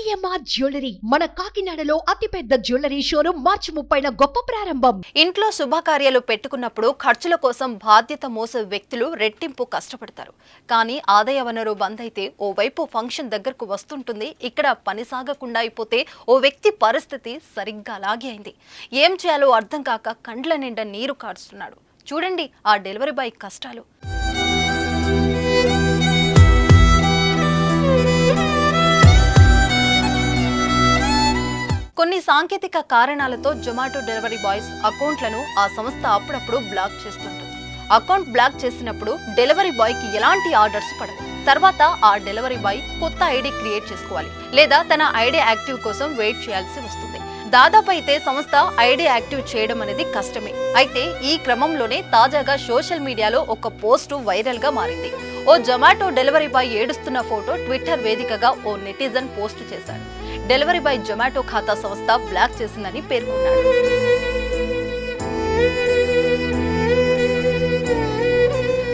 CMR jewellery మన కాకినాడలో అతిపెద్ద జ్యువెలరీ షోరూమ్ మార్చి 30న గొప్ప ప్రారంభం. ఇంట్లో శుభకార్యాలు పెట్టుకున్నప్పుడు ఖర్చుల కోసం బాధ్యత మోసే వ్యక్తులు రెట్టింపు కష్టపడతారు. కానీ ఆదాయ వనరు బంద్ అయితే ఓవైపు ఫంక్షన్ దగ్గరకు వస్తుంటుంది. ఇక్కడ పని సాగకుండా అయిపోతే ఓ వ్యక్తి పరిస్థితి సరిగ్గా అలాగే అయింది. ఏం చేయాలో అర్థం కాక కండ్ల నిండా నీరు కారుస్తున్నాడు. చూడండి ఆ డెలివరీ బాయ్ కష్టాలు. కొన్ని సాంకేతిక కారణాలతో జొమాటో డెలివరీ బాయ్స్ అకౌంట్లను ఆ సంస్థ అప్పుడప్పుడు బ్లాక్ చేస్తుంటుంది. అకౌంట్ బ్లాక్ చేసినప్పుడు డెలివరీ బాయ్కి ఎలాంటి ఆర్డర్స్ పడవు. తర్వాత ఆ డెలివరీ బాయ్ కొత్త ఐడి క్రియేట్ చేసుకోవాలి, లేదా తన ఐడి యాక్టివ్ కోసం వెయిట్ చేయాల్సి వస్తుంది. దాదాపు అయితే సంస్థ ఐడి యాక్టివ్ చేయడం అనేది కష్టమే. అయితే ఈ క్రమంలోనే తాజాగా సోషల్ మీడియాలో ఒక పోస్టు వైరల్ గా మారింది. ఓ జొమాటో డెలివరీ బాయ్ ఏడుస్తున్న ఫోటో ట్విట్టర్ వేదికగా ఓ నెటిజన్ పోస్ట్ చేశాడు. డెలివరీ బాయ్ జొమాటో ఖాతా సంస్థ బ్లాక్ చేసిందని పేర్కొన్నాడు.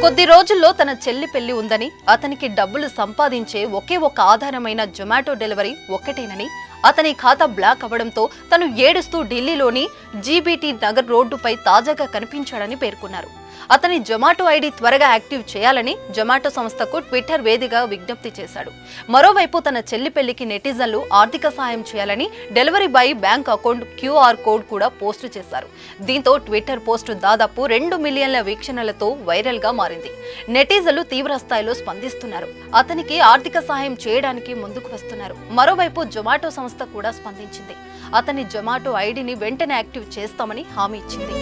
కొద్ది రోజుల్లో తన చెల్లి పెళ్లి ఉందని, అతనికి డబ్బులు సంపాదించే ఒకే ఒక ఆధారమైన జొమాటో డెలివరీ ఒక్కటేనని, అతని ఖాతా బ్లాక్ అవ్వడంతో తను ఏడుస్తూ ఢిల్లీలోని జీబీటీ నగర్ రోడ్డుపై తాజాగా కనిపించాడని పేర్కొన్నారు. అతని జొమాటో ఐడి త్వరగా యాక్టివ్ చేయాలని జొమాటో సంస్థకు ట్విట్టర్ వేదికగా విజ్ఞప్తి చేశాడు. మరోవైపు తన చెల్లి పెళ్లికి నెటిజన్లు ఆర్థిక సాయం చేయాలని delivery boy bank account QR code కూడా పోస్టు చేశారు. దీంతో ట్విట్టర్ పోస్టు దాదాపు 2 మిలియన్ల వీక్షణలతో వైరల్ గా మారింది. నెటిజన్లు తీవ్ర స్థాయిలో స్పందిస్తున్నారు. అతనికి ఆర్థిక సాయం చేయడానికి ముందుకు వస్తున్నారు. మరోవైపు జొమాటో సంస్థ కూడా స్పందించింది. అతని జొమాటో ఐడిని వెంటనే యాక్టివ్ చేస్తామని హామీ ఇచ్చింది.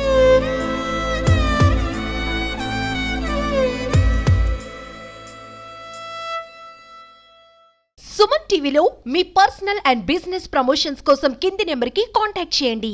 సుమన్ టీవీలో మీ పర్సనల్ అండ్ బిజినెస్ ప్రమోషన్స్ కోసం కింది నెంబర్కి కాంటాక్ట్ చేయండి.